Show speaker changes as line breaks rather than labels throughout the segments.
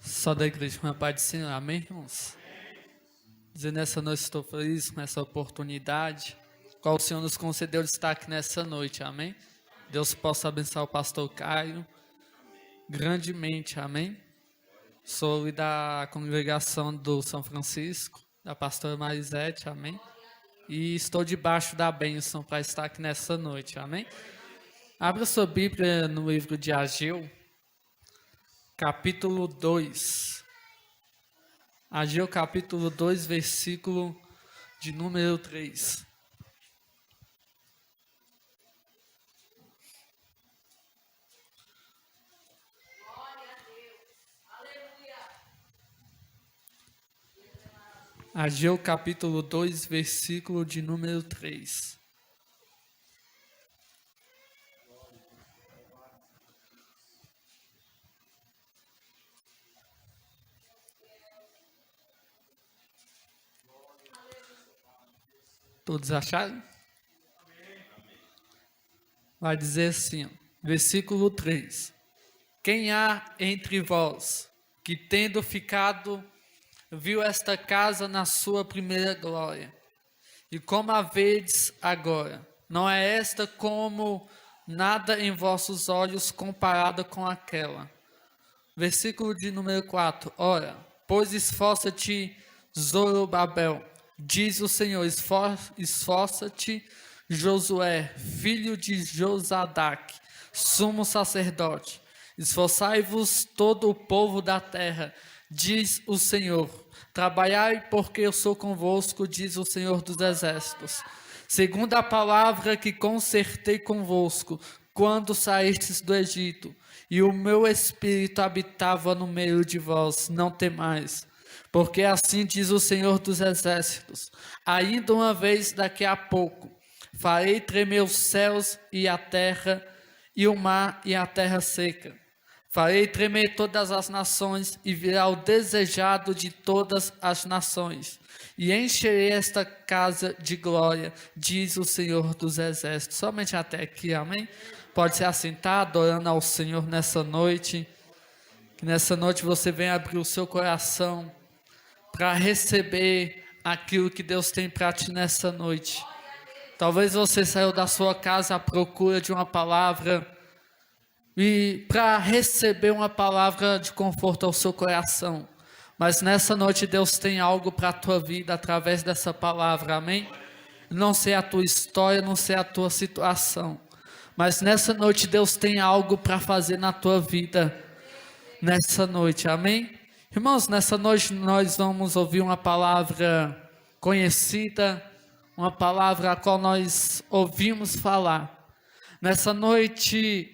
Só da igreja com a paz do Senhor, amém, irmãos? Dizer nessa noite estou feliz com essa oportunidade, qual o Senhor nos concedeu destaque nessa noite, amém? Deus possa abençoar o pastor Caio grandemente, amém? Sou da congregação do São Francisco, da pastora Marisete, amém? E estou debaixo da bênção para estar aqui nessa noite, amém? Abra sua Bíblia no livro de Ageu, capítulo 2. Ageu, capítulo 2, versículo de número 3. Ageu, capítulo 2, versículo de número 3. Todos acharam? Vai dizer assim, versículo 3. Quem há entre vós que tendo ficado viu esta casa na sua primeira glória? E como a vedes agora? Não é esta como nada em vossos olhos comparada com aquela? Versículo de número 4. Ora, pois esforça-te, Zorobabel, diz o Senhor, esforça-te, Josué, filho de Josadaque, sumo sacerdote. Esforçai-vos todo o povo da terra, diz o Senhor. Trabalhai, porque eu sou convosco, diz o Senhor dos exércitos. Segundo a palavra que concertei convosco, quando saístes do Egito, e o meu espírito habitava no meio de vós, não temais. Porque assim diz o Senhor dos exércitos, ainda uma vez daqui a pouco, farei tremer os céus e a terra, e o mar e a terra seca. Farei tremer todas as nações, e virá o desejado de todas as nações. E encherei esta casa de glória, diz o Senhor dos exércitos. Somente até aqui, amém? Pode se assentar, adorando ao Senhor nessa noite. Que nessa noite você venha abrir o seu coração para receber aquilo que Deus tem para ti nessa noite. Talvez você saiu da sua casa à procura de uma palavra e para receber uma palavra de conforto ao seu coração. Mas nessa noite Deus tem algo para a tua vida através dessa palavra, amém? Não sei a tua história, não sei a tua situação, mas nessa noite Deus tem algo para fazer na tua vida, nessa noite, amém? Irmãos, nessa noite nós vamos ouvir uma palavra conhecida, uma palavra a qual nós ouvimos falar. Nessa noite,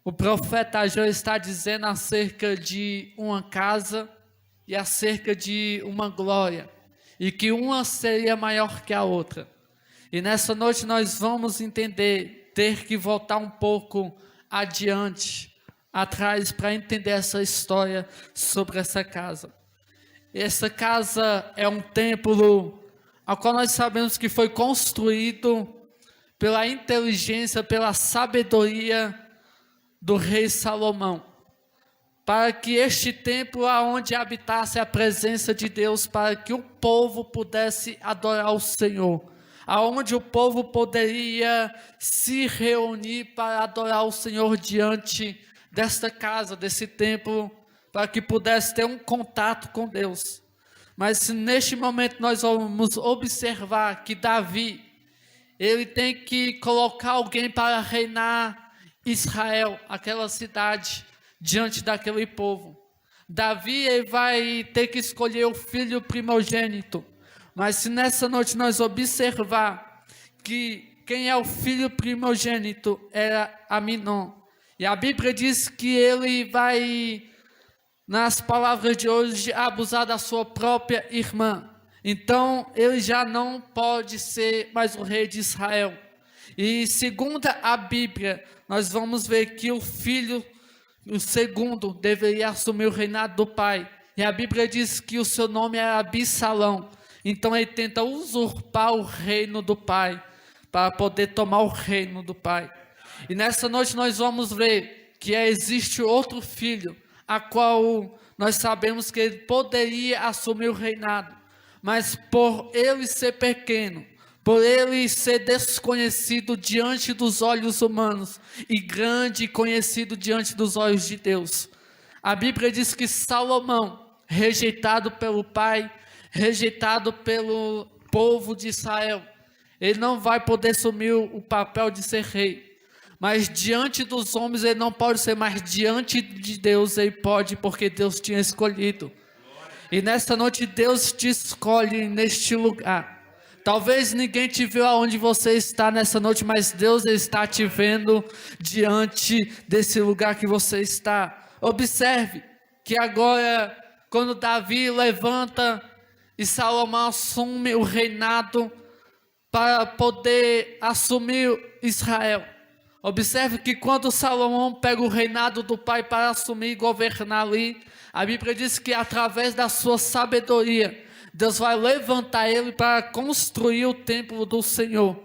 o profeta Ageu está dizendo acerca de uma casa e acerca de uma glória, e que uma seria maior que a outra. E nessa noite nós vamos entender, ter que voltar um pouco adiante, atrás, para entender essa história sobre essa casa. Essa casa é um templo ao qual nós sabemos que foi construído pela inteligência, pela sabedoria do rei Salomão, para que este templo aonde habitasse a presença de Deus, para que o povo pudesse adorar o Senhor, aonde o povo poderia se reunir para adorar o Senhor diante desta casa, desse templo, para que pudesse ter um contato com Deus. Mas neste momento nós vamos observar que Davi, ele tem que colocar alguém para reinar Israel, aquela cidade, diante daquele povo. Davi, ele vai ter que escolher o filho primogênito. Mas se nessa noite nós observar que quem é o filho primogênito era Aminon. E a Bíblia diz que ele vai, nas palavras de hoje, abusar da sua própria irmã. Então ele já não pode ser mais o rei de Israel. E segundo a Bíblia, nós vamos ver que o filho, o segundo, deveria assumir o reinado do pai. E a Bíblia diz que o seu nome era Absalão. Então ele tenta usurpar o reino do pai, para poder tomar o reino do pai. E nessa noite nós vamos ver que existe outro filho, a qual nós sabemos que ele poderia assumir o reinado, mas por ele ser pequeno, por ele ser desconhecido diante dos olhos humanos e grande e conhecido diante dos olhos de Deus. A Bíblia diz que Salomão, rejeitado pelo pai, rejeitado pelo povo de Israel, ele não vai poder assumir o papel de ser rei. Mas diante dos homens ele não pode ser, mas diante de Deus ele pode, porque Deus tinha escolhido. E nesta noite Deus te escolhe neste lugar. Talvez ninguém te viu aonde você está nessa noite, mas Deus está te vendo diante desse lugar que você está. Observe que agora, quando Davi levanta e Salomão assume o reinado para poder assumir Israel. Observe que quando Salomão pega o reinado do pai para assumir e governar ali, a Bíblia diz que através da sua sabedoria, Deus vai levantar ele para construir o templo do Senhor.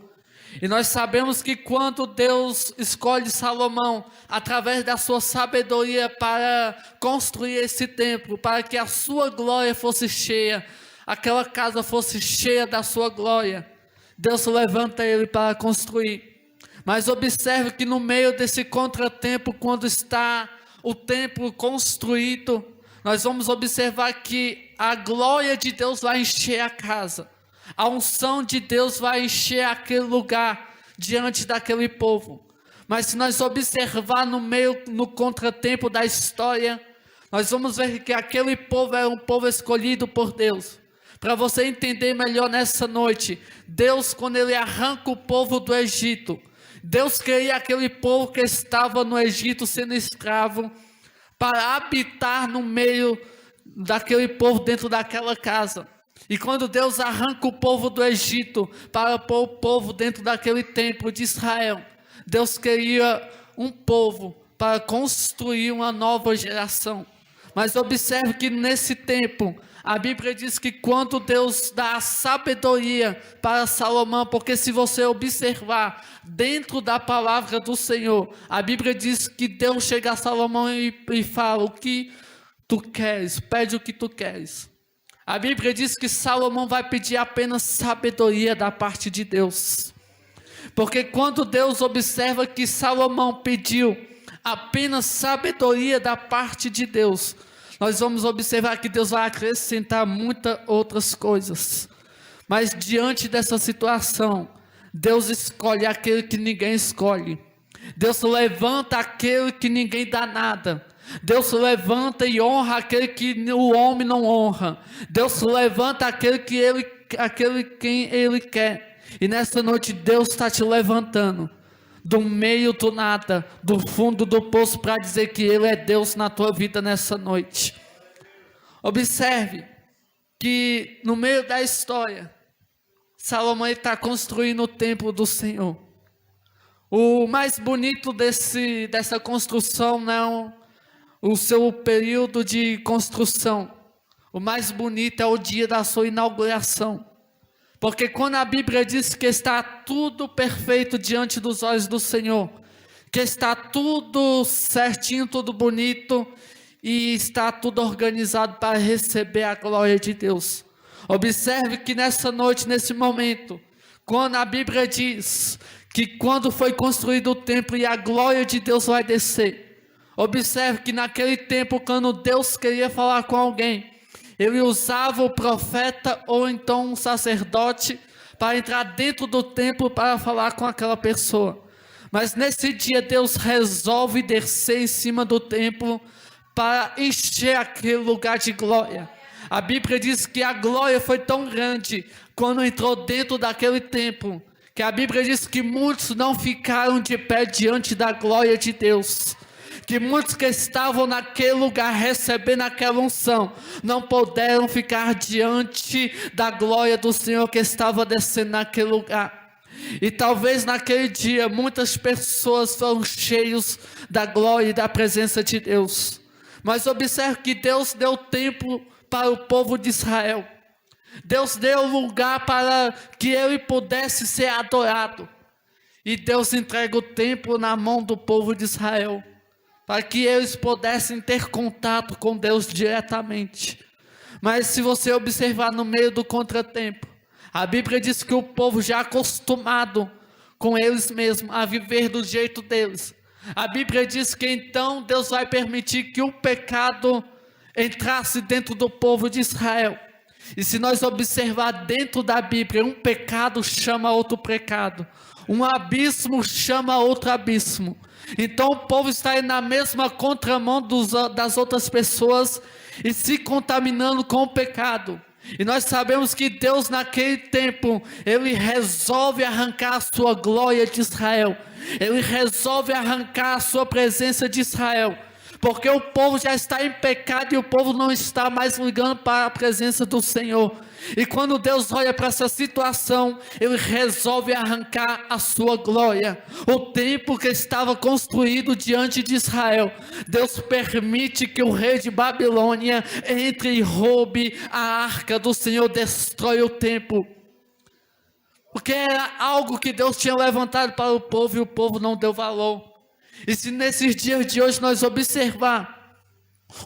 E nós sabemos que quando Deus escolhe Salomão, através da sua sabedoria para construir esse templo, para que a sua glória fosse cheia, aquela casa fosse cheia da sua glória, Deus levanta ele para construir. Mas observe que no meio desse contratempo, quando está o templo construído, nós vamos observar que a glória de Deus vai encher a casa. A unção de Deus vai encher aquele lugar diante daquele povo. Mas se nós observar no contratempo da história, nós vamos ver que aquele povo era um povo escolhido por Deus. Para você entender melhor nessa noite, Deus, quando ele arranca o povo do Egito, Deus queria aquele povo que estava no Egito sendo escravo, para habitar no meio daquele povo dentro daquela casa. E quando Deus arranca o povo do Egito para pôr o povo dentro daquele templo de Israel, Deus queria um povo para construir uma nova geração. Mas observe que nesse tempo, a Bíblia diz que quando Deus dá a sabedoria para Salomão, porque se você observar dentro da palavra do Senhor, a Bíblia diz que Deus chega a Salomão e fala: o que tu queres, pede o que tu queres. A Bíblia diz que Salomão vai pedir apenas sabedoria da parte de Deus. Porque quando Deus observa que Salomão pediu apenas sabedoria da parte de Deus, nós vamos observar que Deus vai acrescentar muitas outras coisas. Mas diante dessa situação, Deus escolhe aquele que ninguém escolhe. Deus levanta aquele que ninguém dá nada. Deus levanta e honra aquele que o homem não honra. Deus levanta aquele quem ele quer. E nessa noite Deus está te levantando do meio do nada, do fundo do poço, para dizer que Ele é Deus na tua vida nessa noite. Observe que no meio da história, Salomão está construindo o templo do Senhor. O mais bonito dessa construção não o seu período de construção. O mais bonito é o dia da sua inauguração. Porque quando a Bíblia diz que está tudo perfeito diante dos olhos do Senhor, que está tudo certinho, tudo bonito, e está tudo organizado para receber a glória de Deus. Observe que nessa noite, nesse momento, quando a Bíblia diz que quando foi construído o templo e a glória de Deus vai descer, observe que naquele tempo, quando Deus queria falar com alguém, Ele usava o profeta ou então um sacerdote para entrar dentro do templo para falar com aquela pessoa. Mas nesse dia Deus resolve descer em cima do templo para encher aquele lugar de glória. A Bíblia diz que a glória foi tão grande quando entrou dentro daquele templo, que a Bíblia diz que muitos não ficaram de pé diante da glória de Deus. Que muitos que estavam naquele lugar recebendo aquela unção não puderam ficar diante da glória do Senhor que estava descendo naquele lugar. E talvez naquele dia muitas pessoas foram cheios da glória e da presença de Deus. Mas observe que Deus deu tempo para o povo de Israel. Deus deu lugar para que ele pudesse ser adorado. E Deus entrega o templo na mão do povo de Israel. para que eles pudessem ter contato com Deus diretamente. Mas se você observar no meio do contratempo, a Bíblia diz que o povo já acostumado com eles mesmos, a viver do jeito deles. A Bíblia diz que então Deus vai permitir que o pecado entrasse dentro do povo de Israel. E se nós observar dentro da Bíblia, um pecado chama outro pecado, um abismo chama outro abismo. Então o povo está aí na mesma contramão das outras pessoas e se contaminando com o pecado. E nós sabemos que Deus naquele tempo, Ele resolve arrancar a sua glória de Israel. Ele resolve arrancar a sua presença de Israel. Porque o povo já está em pecado e o povo não está mais ligando para a presença do Senhor. E quando Deus olha para essa situação, Ele resolve arrancar a sua glória. O templo que estava construído diante de Israel, Deus permite que o rei de Babilônia entre e roube a arca do Senhor, destrói o templo. Porque era algo que Deus tinha levantado para o povo e o povo não deu valor. E se nesses dias de hoje nós observar,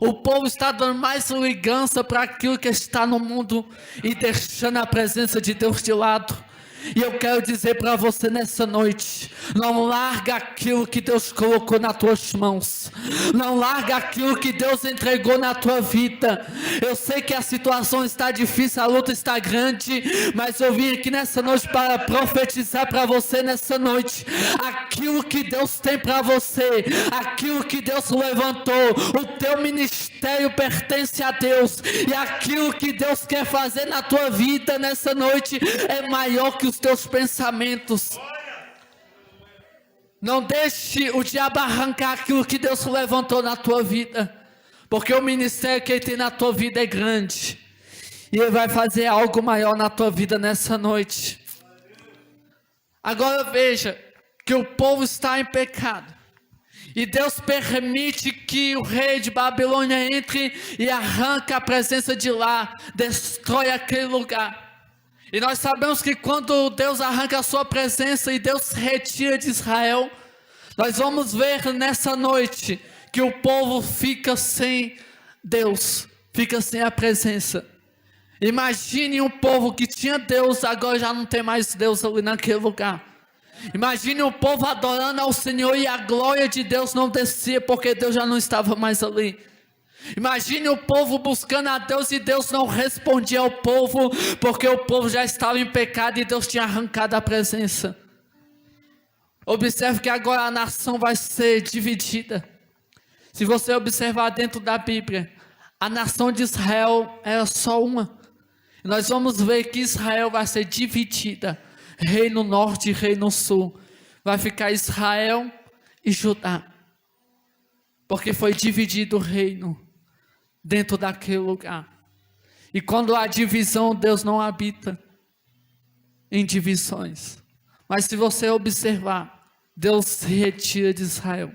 o povo está dando mais ligança para aquilo que está no mundo e deixando a presença de Deus de lado. E eu quero dizer para você nessa noite, não larga aquilo que Deus colocou nas tuas mãos, não larga aquilo que Deus entregou na tua vida. Eu sei que a situação está difícil, a luta está grande, mas eu vim aqui nessa noite para profetizar para você nessa noite, aquilo que Deus tem para você, aquilo que Deus levantou, o teu ministério pertence a Deus, e aquilo que Deus quer fazer na tua vida nessa noite é maior que os teus pensamentos. Não deixe o diabo arrancar aquilo que Deus levantou na tua vida, porque o ministério que Ele tem na tua vida é grande, e Ele vai fazer algo maior na tua vida nessa noite. Agora veja, que o povo está em pecado, e Deus permite que o rei de Babilônia entre e arranca a presença de lá, destrói aquele lugar. E nós sabemos que quando Deus arranca a sua presença e Deus se retira de Israel, nós vamos ver nessa noite que o povo fica sem Deus, fica sem a presença. Imagine um povo que tinha Deus, agora já não tem mais Deus ali naquele lugar. Imagine um povo adorando ao Senhor e a glória de Deus não descia porque Deus já não estava mais ali. Imagine o povo buscando a Deus e Deus não respondia ao povo, porque o povo já estava em pecado e Deus tinha arrancado a presença. Observe que agora a nação vai ser dividida. Se você observar dentro da Bíblia, a nação de Israel era só uma. Nós vamos ver que Israel vai ser dividida, reino norte e reino sul. Vai ficar Israel e Judá, porque foi dividido o reino dentro daquele lugar. E quando há divisão, Deus não habita em divisões. Mas se você observar, Deus se retira de Israel,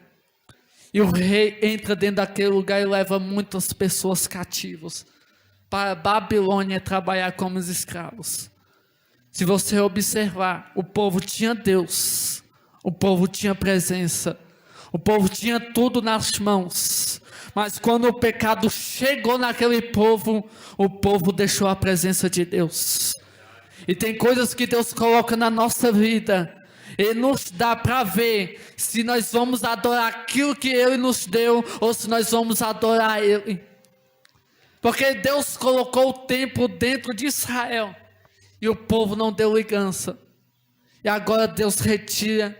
e o rei entra dentro daquele lugar e leva muitas pessoas cativas para a Babilônia trabalhar como escravos. Se você observar, o povo tinha Deus, o povo tinha presença, o povo tinha tudo nas mãos. Mas quando o pecado chegou naquele povo, o povo deixou a presença de Deus. E tem coisas que Deus coloca na nossa vida, Ele nos dá para ver se nós vamos adorar aquilo que Ele nos deu, ou se nós vamos adorar Ele. Porque Deus colocou o templo dentro de Israel, e o povo não deu ligança. E agora Deus retira,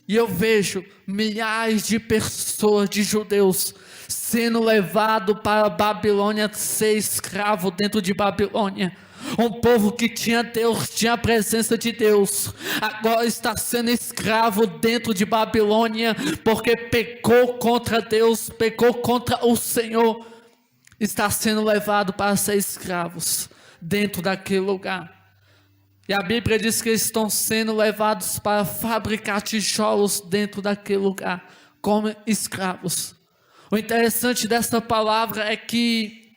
e eu vejo milhares de pessoas, de judeus, sendo levado para a Babilônia, ser escravo dentro de Babilônia. Um povo que tinha Deus, tinha a presença de Deus, agora está sendo escravo dentro de Babilônia, porque pecou contra Deus, pecou contra o Senhor, está sendo levado para ser escravos dentro daquele lugar. E a Bíblia diz que eles estão sendo levados para fabricar tijolos dentro daquele lugar, como escravos. O interessante dessa palavra é que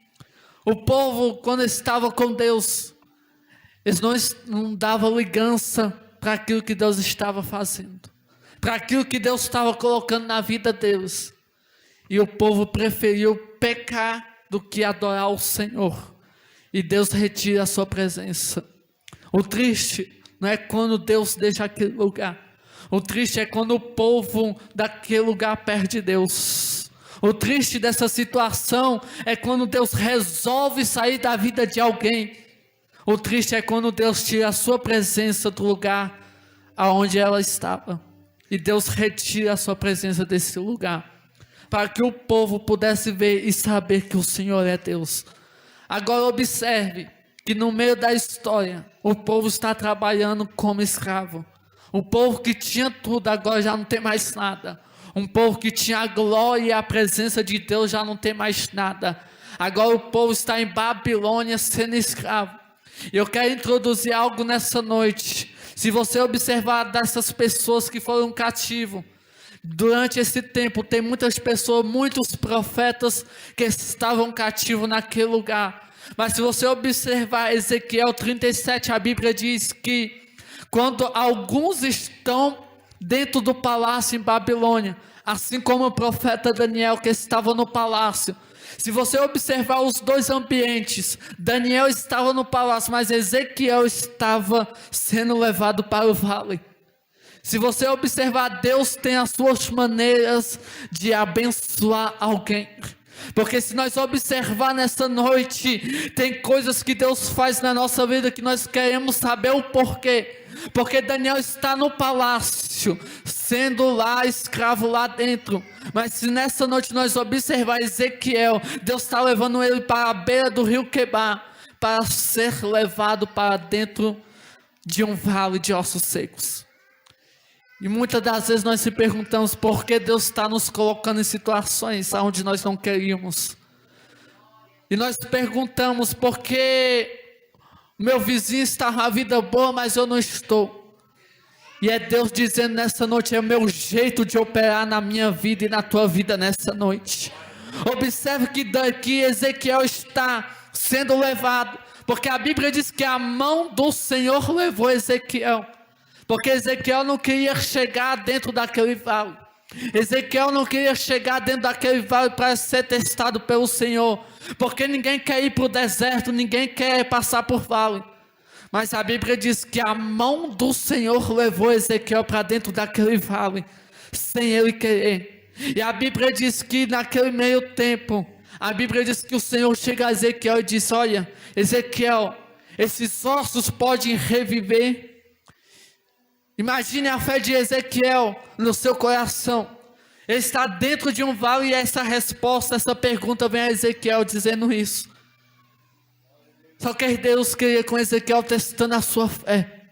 o povo, quando estava com Deus, eles não davam ligança para aquilo que Deus estava fazendo, para aquilo que Deus estava colocando na vida deles. E o povo preferiu pecar do que adorar o Senhor. E Deus retira a sua presença. O triste não é quando Deus deixa aquele lugar. O triste é quando o povo daquele lugar perde Deus. O triste dessa situação é quando Deus resolve sair da vida de alguém. O triste é quando Deus tira a sua presença do lugar aonde ela estava. E Deus retira a sua presença desse lugar, para que o povo pudesse ver e saber que o Senhor é Deus. Agora observe que no meio da história, o povo está trabalhando como escravo. O povo que tinha tudo agora já não tem mais nada. Um povo que tinha a glória e a presença de Deus já não tem mais nada. Agora o povo está em Babilônia sendo escravo. E eu quero introduzir algo nessa noite. Se você observar dessas pessoas que foram cativos, durante esse tempo tem muitas pessoas, muitos profetas que estavam cativos naquele lugar. Mas se você observar Ezequiel 37, a Bíblia diz que quando alguns estão dentro do palácio em Babilônia, assim como o profeta Daniel que estava no palácio, se você observar os dois ambientes, Daniel estava no palácio, mas Ezequiel estava sendo levado para o vale. Se você observar, Deus tem as suas maneiras de abençoar alguém. Porque se nós observar nessa noite, tem coisas que Deus faz na nossa vida que nós queremos saber o porquê. Porque Daniel está no palácio, sendo lá escravo lá dentro. Mas se nessa noite nós observar Ezequiel, Deus está levando ele para a beira do rio Quebar, para ser levado para dentro de um vale de ossos secos. E muitas das vezes nós se perguntamos por que Deus está nos colocando em situações onde nós não queríamos. E nós perguntamos por que meu vizinho está na vida boa, mas eu não estou. E é Deus dizendo nessa noite, é o meu jeito de operar na minha vida e na tua vida nessa noite. Observe que daqui Ezequiel está sendo levado, porque a Bíblia diz que a mão do Senhor levou Ezequiel. Porque Ezequiel não queria chegar dentro daquele vale. Ezequiel não queria chegar dentro daquele vale para ser testado pelo Senhor. Porque ninguém quer ir para o deserto, ninguém quer passar por vale. Mas a Bíblia diz que a mão do Senhor levou Ezequiel para dentro daquele vale, sem ele querer. E a Bíblia diz que naquele meio tempo, a Bíblia diz que o Senhor chega a Ezequiel e diz: olha, Ezequiel, esses ossos podem reviver. Imagine a fé de Ezequiel no seu coração. Ele está dentro de um vale e essa resposta, essa pergunta vem a Ezequiel dizendo isso. Só que Deus queria com Ezequiel testando a sua fé.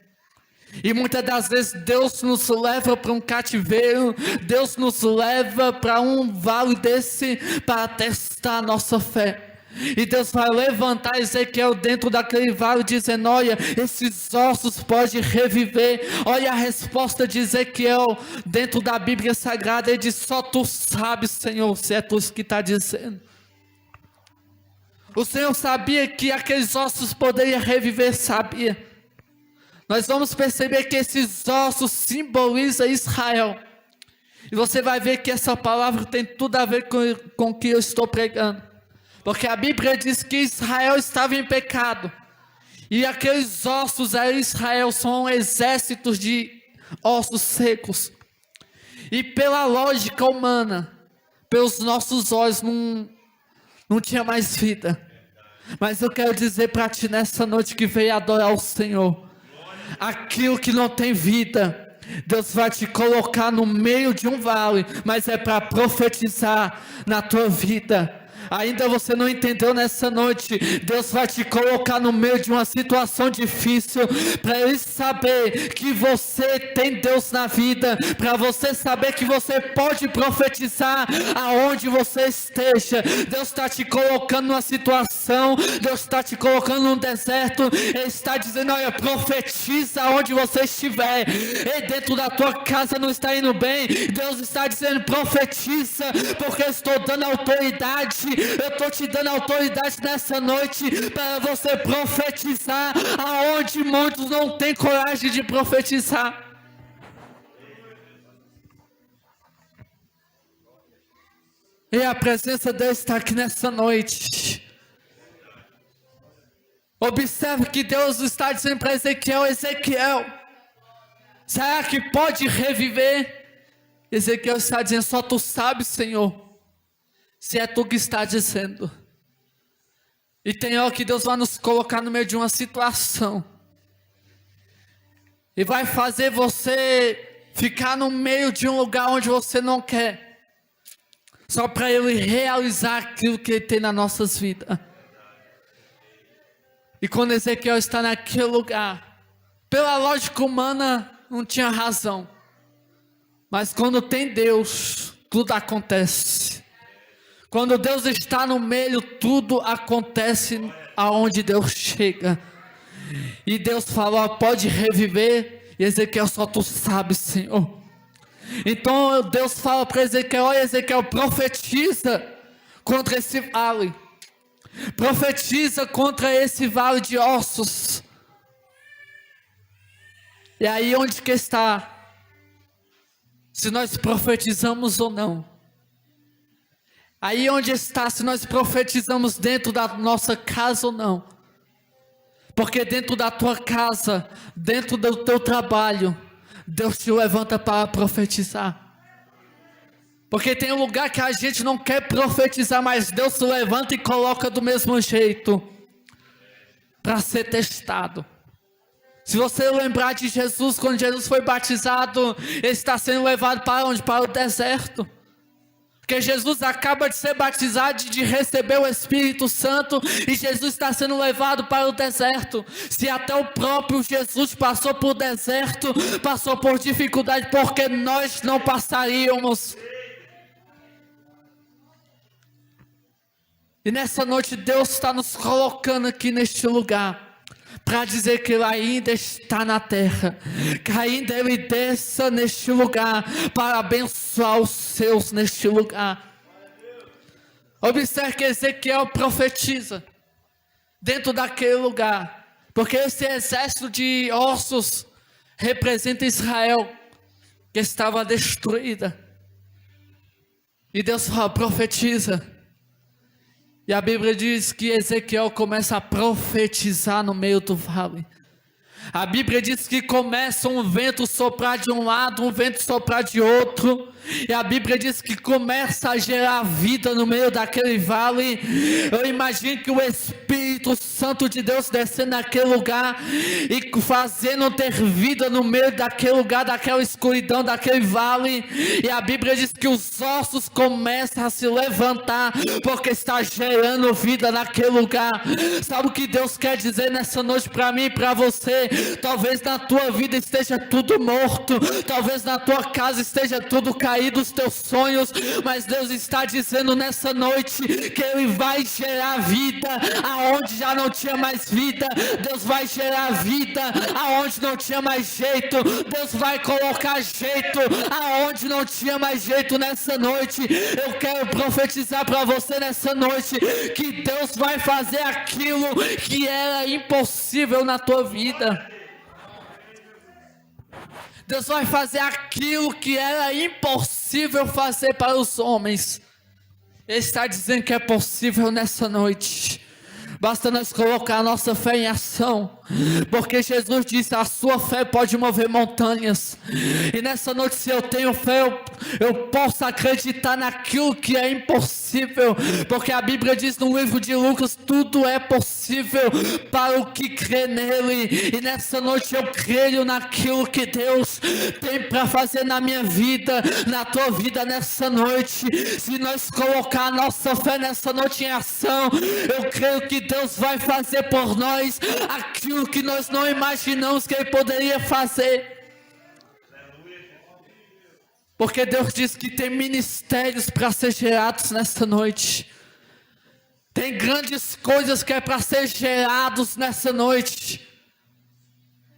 E muitas das vezes Deus nos leva para um cativeiro, Deus nos leva para um vale desse para testar a nossa fé. E Deus vai levantar Ezequiel dentro daquele vale dizendo: olha, esses ossos podem reviver. Olha a resposta de Ezequiel dentro da Bíblia Sagrada. Ele diz: só tu sabes, Senhor, se é tu que está dizendo. O Senhor sabia que aqueles ossos poderiam reviver, sabia. Nós vamos perceber que esses ossos simbolizam Israel. E você vai ver que essa palavra tem tudo a ver com o que eu estou pregando. Porque a Bíblia diz que Israel estava em pecado. E aqueles ossos aí, Israel, são exércitos de ossos secos. E pela lógica humana, pelos nossos olhos, não tinha mais vida. Mas eu quero dizer para ti nessa noite que veio adorar o Senhor. Aquilo que não tem vida, Deus vai te colocar no meio de um vale, mas é para profetizar na tua vida. Ainda você não entendeu nessa noite, Deus vai te colocar no meio de uma situação difícil, para Ele saber que você tem Deus na vida, para você saber que você pode profetizar aonde você esteja. Deus está te colocando numa situação, Deus está te colocando num deserto, Ele está dizendo: olha, profetiza aonde você estiver. E dentro da tua casa não está indo bem, Deus está dizendo: profetiza, porque eu estou dando autoridade. Eu estou te dando autoridade nessa noite para você profetizar aonde muitos não têm coragem de profetizar. E a presença de Deus está aqui nessa noite. Observe que Deus está dizendo para Ezequiel: Ezequiel, será que pode reviver? Ezequiel está dizendo: só tu sabes, Senhor, se é tu que está dizendo. E tem hora que Deus vai nos colocar no meio de uma situação e vai fazer você ficar no meio de um lugar onde você não quer, só para Ele realizar aquilo que Ele tem nas nossas vidas. E quando Ezequiel está naquele lugar, pela lógica humana não tinha razão, mas quando tem Deus, tudo acontece. Quando Deus está no meio, tudo acontece aonde Deus chega. E Deus falou: pode reviver. E Ezequiel: só tu sabes, Senhor. Então Deus fala para Ezequiel: olha, Ezequiel, profetiza contra esse vale. Profetiza contra esse vale de ossos. E aí onde que está? Se nós profetizamos ou não. Aí onde está, se nós profetizamos dentro da nossa casa ou não. Porque dentro da tua casa, dentro do teu trabalho, Deus te levanta para profetizar. Porque tem um lugar que a gente não quer profetizar, mas Deus se levanta e coloca do mesmo jeito, para ser testado. Se você lembrar de Jesus, quando Jesus foi batizado, Ele está sendo levado para onde? Para o deserto. Porque Jesus acaba de ser batizado e de receber o Espírito Santo, e Jesus está sendo levado para o deserto. Se até o próprio Jesus passou por deserto, passou por dificuldade, porque nós não passaríamos. E nessa noite Deus está nos colocando aqui neste lugar, para dizer que Ele ainda está na terra, que ainda Ele desça neste lugar, para abençoar os seus neste lugar. Observe que Ezequiel profetiza, dentro daquele lugar, porque esse exército de ossos, representa Israel, que estava destruída. E Deus fala: profetiza. E a Bíblia diz que Ezequiel começa a profetizar no meio do vale. A Bíblia diz que começa um vento soprar de um lado, um vento soprar de outro. E a Bíblia diz que começa a gerar vida no meio daquele vale. Eu imagino que o Espírito Santo de Deus descendo naquele lugar e fazendo ter vida no meio daquele lugar, daquela escuridão, daquele vale. E a Bíblia diz que os ossos começam a se levantar, porque está gerando vida naquele lugar. Sabe o que Deus quer dizer nessa noite para mim e para você? Talvez na tua vida esteja tudo morto, talvez na tua casa esteja tudo caído, os teus sonhos, mas Deus está dizendo nessa noite que Ele vai gerar vida aonde já não tinha mais vida. Deus vai gerar vida aonde não tinha mais jeito. Deus vai colocar jeito aonde não tinha mais jeito nessa noite. Eu quero profetizar para você nessa noite que Deus vai fazer aquilo que era impossível na tua vida. Deus vai fazer aquilo que era impossível fazer para os homens. Ele está dizendo que é possível nessa noite. Basta nós colocar a nossa fé em ação, porque Jesus disse: a sua fé pode mover montanhas. E nessa noite, se eu tenho fé, eu posso acreditar naquilo que é impossível, porque a Bíblia diz no livro de Lucas: tudo é possível para o que crê nele. E nessa noite eu creio naquilo que Deus tem para fazer na minha vida, na tua vida nessa noite. Se nós colocar a nossa fé nessa noite em ação, eu creio que Deus vai fazer por nós aquilo que nós não imaginamos que Ele poderia fazer. Porque Deus diz que tem ministérios para ser gerados nessa noite. Tem grandes coisas que é para ser gerados nessa noite.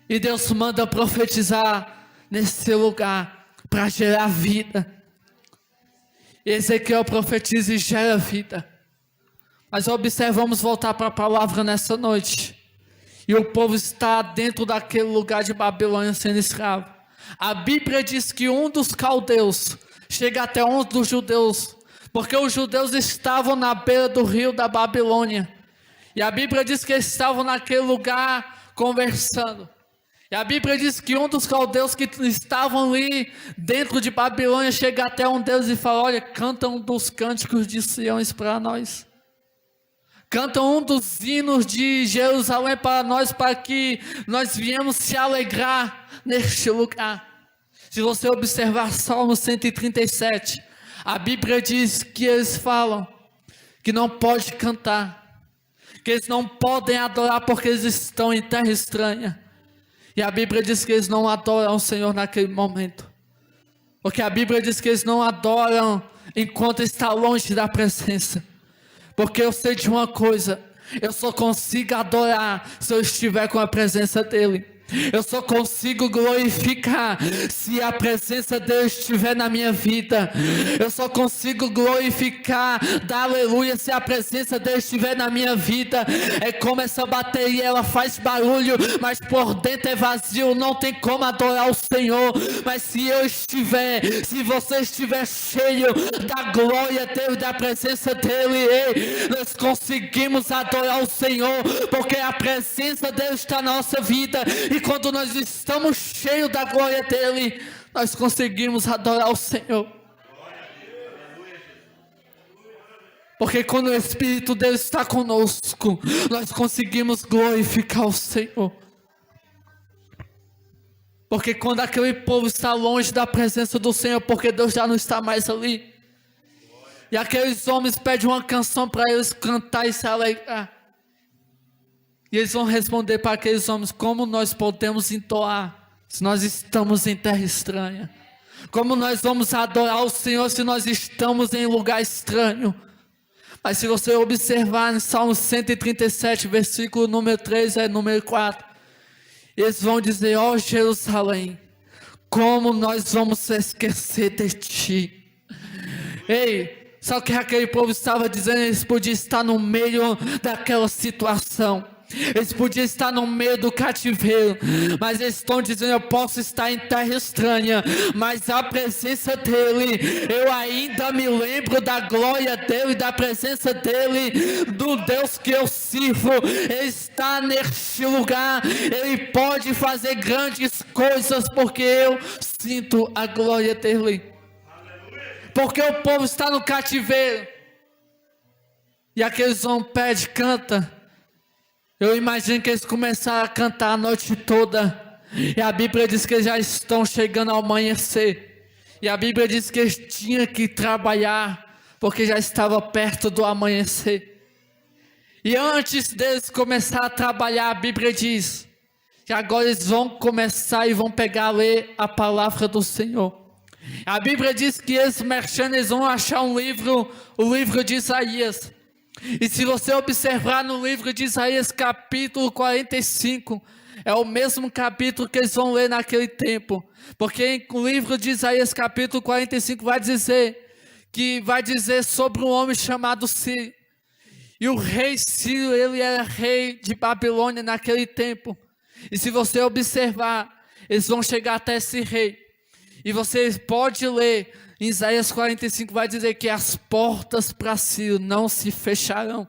E Deus manda profetizar nesse lugar para gerar vida. Ezequiel profetiza e gera vida. Mas observe, vamos voltar para a palavra nessa noite. E o povo está dentro daquele lugar de Babilônia sendo escravo. A Bíblia diz que um dos caldeus chega até um dos judeus, Porque os judeus estavam na beira do rio da Babilônia. E a Bíblia diz que eles estavam naquele lugar conversando. E a Bíblia diz que um dos caldeus que estavam ali dentro de Babilônia chega até um deles e fala: olha, canta um dos cânticos de Sião para nós. Canta um dos hinos de Jerusalém para nós, para que nós viemos se alegrar neste lugar. Se você observar Salmo 137, a Bíblia diz que eles falam que não pode cantar, que eles não podem adorar porque eles estão em terra estranha. E a Bíblia diz que eles não adoram o Senhor naquele momento, porque a Bíblia diz que eles não adoram enquanto está longe da presença. Porque eu sei de uma coisa: eu só consigo adorar se eu estiver com a presença dEle. Eu só consigo glorificar se a presença dele estiver na minha vida. Eu só consigo glorificar, dar aleluia, se a presença dele estiver na minha vida. É como essa bateria, ela faz barulho, mas por dentro é vazio, não tem como adorar o Senhor. Mas se eu estiver, se você estiver cheio da glória dele, da presença dele, nós conseguimos adorar o Senhor, porque a presença dele está na nossa vida. E quando nós estamos cheios da glória dele, nós conseguimos adorar o Senhor. Porque quando o Espírito dele está conosco, nós conseguimos glorificar o Senhor. Porque quando aquele povo está longe da presença do Senhor, porque Deus já não está mais ali, e aqueles homens pedem uma canção para eles cantar e se alegrar, e eles vão responder para aqueles homens: como nós podemos entoar se nós estamos em terra estranha? Como nós vamos adorar o Senhor se nós estamos em lugar estranho? Mas se você observar em Salmo 137, versículo número 3 e número 4, eles vão dizer: ó Jerusalém, como nós vamos esquecer de ti? Ei, só que aquele povo estava dizendo, eles podiam estar no meio daquela situação, eles podiam estar no meio do cativeiro, mas eles estão dizendo: eu posso estar em terra estranha, mas a presença dele, eu ainda me lembro da glória dele, da presença dele, do Deus que eu sirvo. Ele está neste lugar, ele pode fazer grandes coisas, porque eu sinto a glória dele. Porque o povo está no cativeiro, e aqueles homens pedem, canta. Eu imagino que eles começaram a cantar a noite toda, e a Bíblia diz que eles já estão chegando ao amanhecer, e a Bíblia diz que eles tinham que trabalhar, porque já estava perto do amanhecer. E antes deles começar a trabalhar, a Bíblia diz que agora eles vão começar e vão pegar a ler a palavra do Senhor. A Bíblia diz que eles mexendo, eles vão achar um livro, o livro de Isaías. E se você observar no livro de Isaías capítulo 45, é o mesmo capítulo que eles vão ler naquele tempo. Porque o livro de Isaías capítulo 45 vai dizer sobre um homem chamado Ciro. E o rei Ciro, ele era rei de Babilônia naquele tempo. E se você observar, eles vão chegar até esse rei. E você pode ler, em Isaías 45 vai dizer que as portas para Ciro não se fecharão.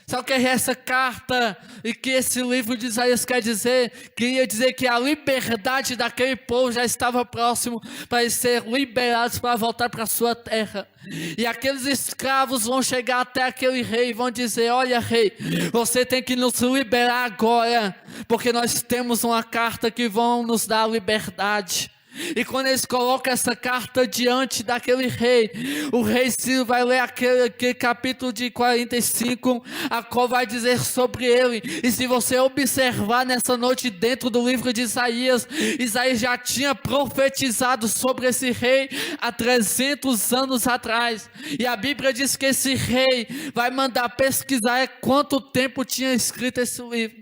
Sabe o que é essa carta e que esse livro de Isaías quer dizer? Queria dizer que a liberdade daquele povo já estava próximo para eles serem liberados para voltar para a sua terra. E aqueles escravos vão chegar até aquele rei e vão dizer: olha, rei, você tem que nos liberar agora, porque nós temos uma carta que vão nos dar liberdade. E quando eles colocam essa carta diante daquele rei, o rei Ciro vai ler aquele capítulo de 45, a qual vai dizer sobre ele. E se você observar nessa noite dentro do livro de Isaías, Isaías já tinha profetizado sobre esse rei há 300 anos atrás. E a Bíblia diz que esse rei vai mandar pesquisar quanto tempo tinha escrito esse livro.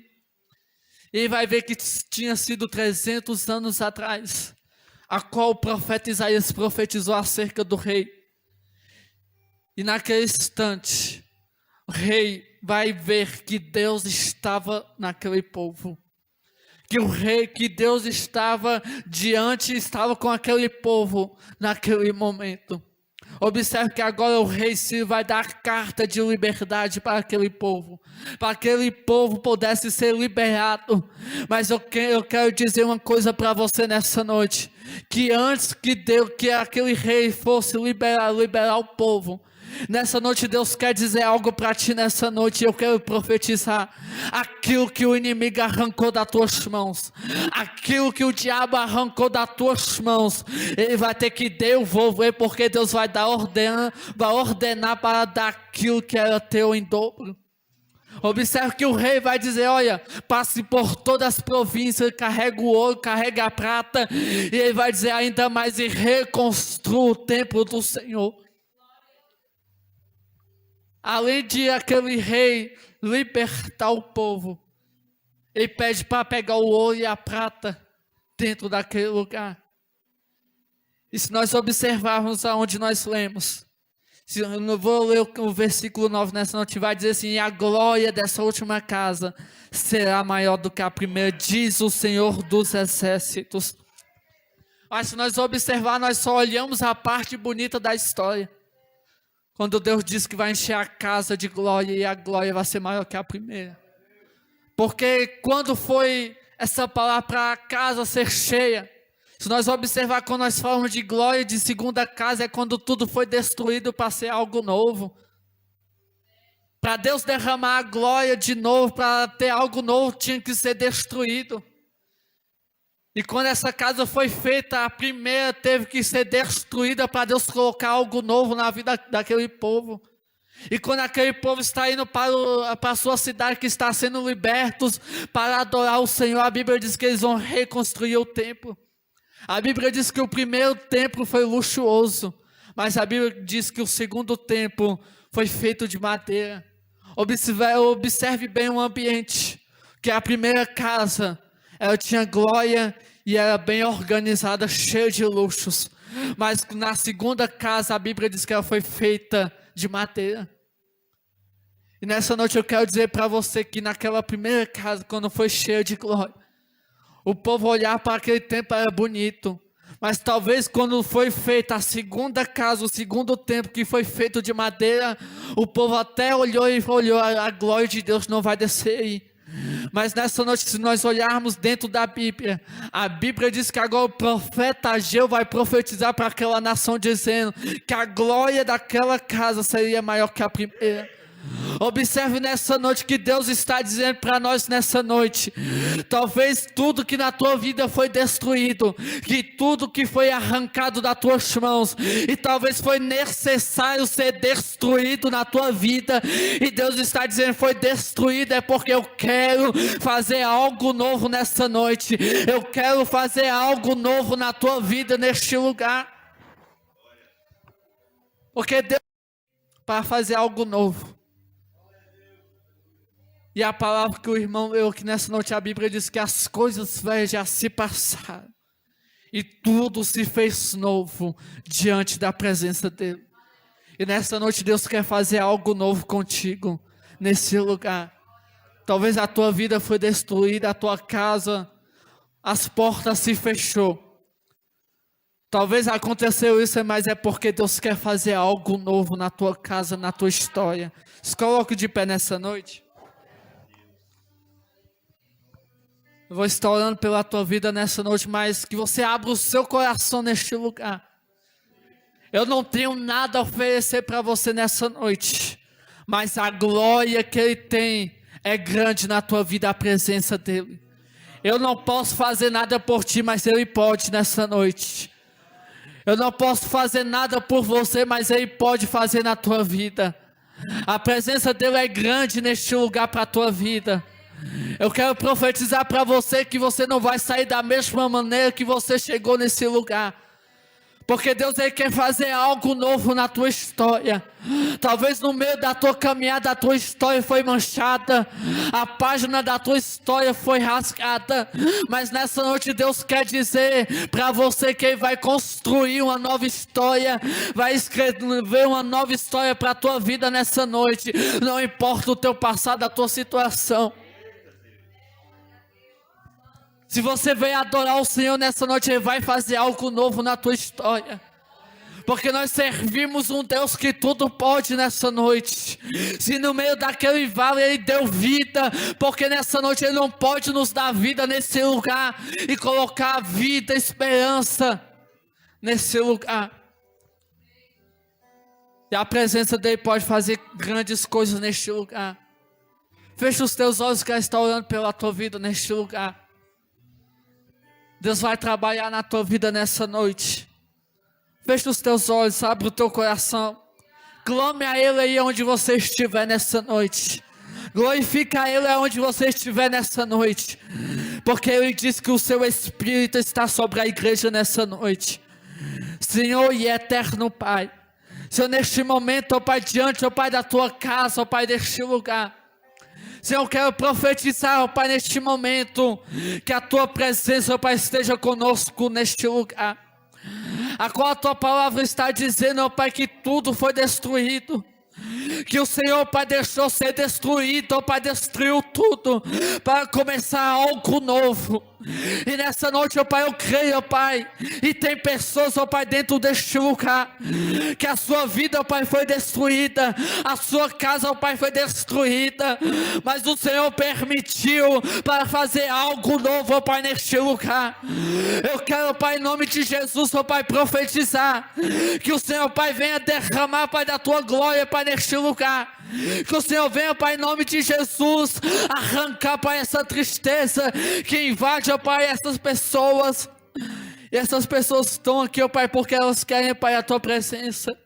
E vai ver que tinha sido 300 anos atrás, a qual o profeta Isaías profetizou acerca do rei. E naquele instante, o rei vai ver que Deus estava naquele povo, que Deus estava com aquele povo naquele momento. Observe que agora o rei Ciro vai dar carta de liberdade para aquele povo pudesse ser liberado. Mas eu quero dizer uma coisa para você nessa noite, que antes que aquele rei fosse liberar o povo, nessa noite Deus quer dizer algo para ti nessa noite. Eu quero profetizar aquilo que o inimigo arrancou das tuas mãos, aquilo que o diabo arrancou das tuas mãos, ele vai ter que devolver, porque Deus vai ordenar para dar aquilo que era teu em dobro. Observe que o rei vai dizer: olha, passe por todas as províncias, carrega o ouro, carrega a prata, e ele vai dizer ainda mais: e reconstrua o templo do Senhor. Além de aquele rei libertar o povo, ele pede para pegar o ouro e a prata dentro daquele lugar. E se nós observarmos aonde nós lemos, eu não vou ler o versículo 9 nessa noite, vai dizer assim: e a glória dessa última casa será maior do que a primeira, diz o Senhor dos exércitos. Mas se nós observar, nós só olhamos a parte bonita da história. Quando Deus diz que vai encher a casa de glória, e a glória vai ser maior que a primeira. Porque quando foi essa palavra para a casa ser cheia, se nós observar, quando nós falamos de glória de segunda casa, é quando tudo foi destruído para ser algo novo. Para Deus derramar a glória de novo, para ter algo novo, tinha que ser destruído. E quando essa casa foi feita, a primeira teve que ser destruída para Deus colocar algo novo na vida daquele povo. E quando aquele povo está indo para a sua cidade, que está sendo libertos para adorar o Senhor, a Bíblia diz que eles vão reconstruir o templo. A Bíblia diz que o primeiro templo foi luxuoso, mas a Bíblia diz que o segundo templo foi feito de madeira. Observe bem o ambiente, que a primeira casa, ela tinha glória e era bem organizada, cheia de luxos. Mas na segunda casa, a Bíblia diz que ela foi feita de madeira. E nessa noite eu quero dizer para você que naquela primeira casa, quando foi cheia de glória, o povo olhar para aquele templo era bonito. Mas talvez quando foi feita a segunda casa, o segundo templo que foi feito de madeira, o povo até olhou e olhou: a glória de Deus não vai descer aí. Mas nessa noite, se nós olharmos dentro da Bíblia, a Bíblia diz que agora o profeta Ageu vai profetizar para aquela nação, dizendo que a glória daquela casa seria maior que a primeira. Observe nessa noite que Deus está dizendo para nós nessa noite: talvez tudo que na tua vida foi destruído, que tudo que foi arrancado das tuas mãos, e talvez foi necessário ser destruído na tua vida, e Deus está dizendo: foi destruído, é porque eu quero fazer algo novo nessa noite. Eu quero fazer algo novo na tua vida neste lugar, porque Deus para fazer algo novo. E a palavra que o irmão leu aqui nessa noite, a Bíblia diz que as coisas velhas já se passaram e tudo se fez novo diante da presença dele. E nessa noite Deus quer fazer algo novo contigo nesse lugar. Talvez a tua vida foi destruída, a tua casa, as portas se fechou. Talvez aconteceu isso, mas é porque Deus quer fazer algo novo na tua casa, na tua história. Se coloque de pé nessa noite. Eu vou estar orando pela tua vida nessa noite, mas que você abra o seu coração neste lugar. Eu não tenho nada a oferecer para você nessa noite, mas a glória que Ele tem é grande na tua vida, a presença dEle. Eu não posso fazer nada por ti, mas Ele pode nessa noite. Eu não posso fazer nada por você, mas Ele pode fazer na tua vida. A presença dEle é grande neste lugar para a tua vida. Eu quero profetizar para você que você não vai sair da mesma maneira que você chegou nesse lugar. Porque Deus Ele quer fazer algo novo na tua história. Talvez no meio da tua caminhada a tua história foi manchada, a página da tua história foi rasgada, mas nessa noite Deus quer dizer para você que Ele vai construir uma nova história, vai escrever uma nova história para a tua vida nessa noite. Não importa o teu passado, a tua situação. Se você veio adorar o Senhor nessa noite, Ele vai fazer algo novo na tua história. Porque nós servimos um Deus que tudo pode nessa noite. Se no meio daquele vale Ele deu vida, porque nessa noite Ele não pode nos dar vida nesse lugar e colocar vida, esperança nesse lugar. E a presença dEle pode fazer grandes coisas neste lugar. Fecha os teus olhos que Ele está orando pela tua vida neste lugar. Deus vai trabalhar na tua vida nessa noite. Fecha os teus olhos, abre o teu coração. Clame a Ele aí onde você estiver nessa noite. Glorifica a Ele onde você estiver nessa noite. Porque Ele diz que o seu Espírito está sobre a igreja nessa noite. Senhor e eterno Pai. Senhor, neste momento, ó Pai, diante, ó Pai, da tua casa, ó Pai, deste lugar. Senhor, eu quero profetizar, ó Pai, neste momento, que a tua presença, ó Pai, esteja conosco neste lugar. A qual a tua palavra está dizendo, ó Pai, que tudo foi destruído. Que o Senhor, Pai, deixou ser destruído, ó Pai, destruiu tudo para começar algo novo. E nessa noite, ó Pai, eu creio, ó Pai, e tem pessoas, ó Pai, dentro deste lugar, que a sua vida, ó Pai, foi destruída, a sua casa, ó Pai, foi destruída, mas o Senhor permitiu para fazer algo novo, ó Pai, neste lugar. Eu quero, ó Pai, em nome de Jesus, ó Pai, profetizar, que o Senhor, Pai, venha derramar, Pai, da tua glória, Pai, neste lugar. Que o Senhor venha, Pai, em nome de Jesus, arrancar, Pai, essa tristeza que invade, ó Pai, essas pessoas. E essas pessoas estão aqui, ó Pai, porque elas querem, Pai, a tua presença.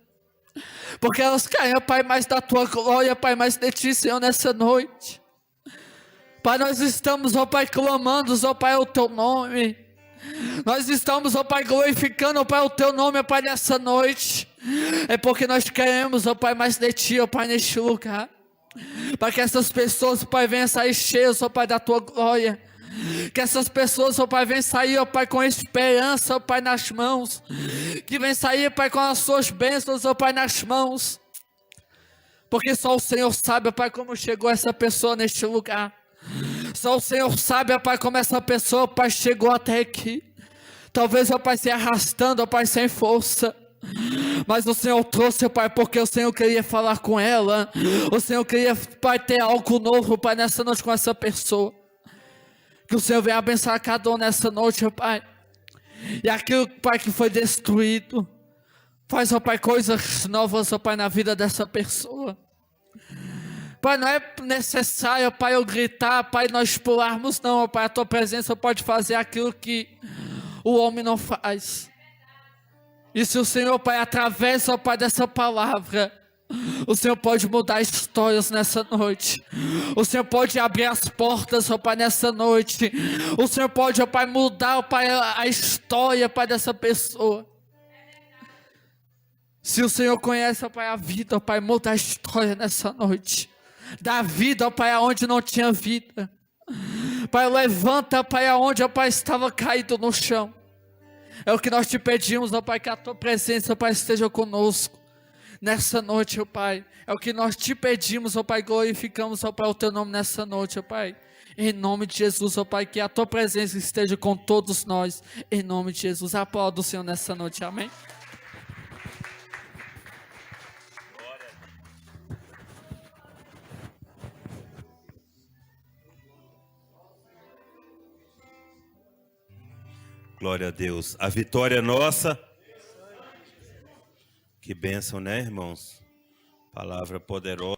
Porque elas querem, ó Pai, mais da tua glória, Pai, mais de ti, Senhor, nessa noite. Pai, nós estamos, ó Pai, clamando, ó Pai, o teu nome. Nós estamos, ó Pai, glorificando, ó Pai, o teu nome, ó Pai, nessa noite. É porque nós queremos, ó Pai, mais de ti, ó Pai, neste lugar. Para que essas pessoas, ó Pai, venham sair cheias, ó Pai, da tua glória. Que essas pessoas, ó Pai, venham sair, ó Pai, com esperança, ó Pai, nas mãos. Que venham sair, Pai, com as suas bênçãos, ó Pai, nas mãos. Porque só o Senhor sabe, ó Pai, como chegou essa pessoa neste lugar. Só o Senhor sabe, ó Pai, como essa pessoa, ó Pai, chegou até aqui. Talvez, ó Pai, se arrastando, ó Pai, sem força. Mas o Senhor trouxe, Pai, porque o Senhor queria falar com ela. O Senhor queria, Pai, ter algo novo, Pai, nessa noite com essa pessoa. Que o Senhor venha abençoar cada um nessa noite, ó Pai. E aquilo, Pai, que foi destruído, faz, ó Pai, coisas novas, ó Pai, na vida dessa pessoa. Pai, não é necessário, Pai, eu gritar, Pai, nós pularmos, não, ó Pai. A tua presença pode fazer aquilo que o homem não faz. E se o Senhor, Pai, através, ó Pai, dessa palavra, o Senhor pode mudar histórias nessa noite. O Senhor pode abrir as portas, ó Pai, nessa noite. O Senhor pode, ó Pai, mudar, ó Pai, a história, Pai, dessa pessoa. Se o Senhor conhece, ó Pai, a vida, ó Pai, muda a história nessa noite. Dá vida, ó Pai, aonde não tinha vida. Pai, levanta, Pai, aonde, ó Pai, estava caído no chão. É o que nós te pedimos, ó Pai, que a tua presença, ó Pai, esteja conosco nessa noite, ó Pai. É o que nós te pedimos, ó Pai, glorificamos, ó Pai, o teu nome nessa noite, ó Pai. Em nome de Jesus, ó Pai, que a tua presença esteja com todos nós. Em nome de Jesus, aplauda o Senhor nessa noite, amém.
Glória a Deus. A vitória é nossa. Que bênção, né, irmãos? Palavra poderosa.